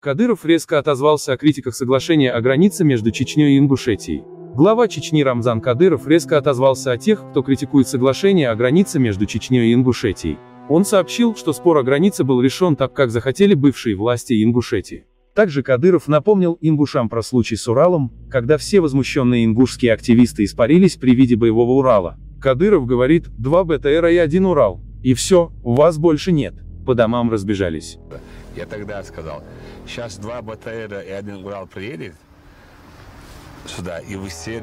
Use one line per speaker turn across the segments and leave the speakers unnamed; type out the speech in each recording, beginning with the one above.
Кадыров резко отозвался о критиках соглашения о границе между Чечней и Ингушетией. Глава Чечни Рамзан Кадыров резко отозвался о тех, кто критикует соглашение о границе между Чечней и Ингушетией. Он сообщил, что спор о границе был решен так, как захотели бывшие власти Ингушетии. Также Кадыров напомнил ингушам про случай с Уралом, когда все возмущенные ингушские активисты испарились при виде боевого Урала. Кадыров говорит: 2 БТРа и 1 Урал. И все, у вас больше нет. По домам разбежались.
Я тогда сказал, сейчас 2 БТРа и 1 Урал приедет сюда, и вы все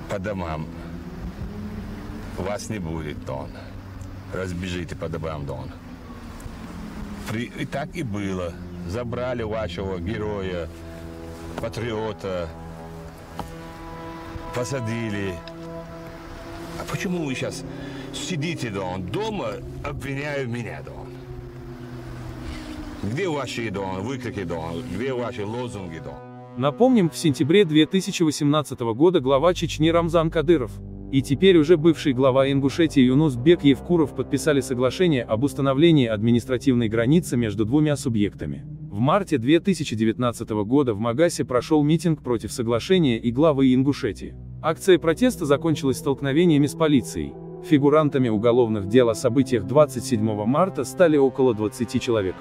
по домам. Вас не будет, Дон. Разбежите по домам, Дон. И так и было. Забрали вашего героя, патриота, посадили. А почему вы сейчас сидите, Дон, дома, обвиняя меня, Дон? Где ваши, Дон, выкрики, Дон? Где ваши лозунги, Дон?
Напомним, в сентябре 2018 года глава Чечни Рамзан Кадыров и теперь уже бывший глава Ингушетии Юнусбек Евкуров подписали соглашение об установлении административной границы между двумя субъектами. В марте 2019 года в Магасе прошел митинг против соглашения и главы Ингушетии. Акция протеста закончилась столкновениями с полицией. Фигурантами уголовных дел о событиях 27 марта стали около 20 человек.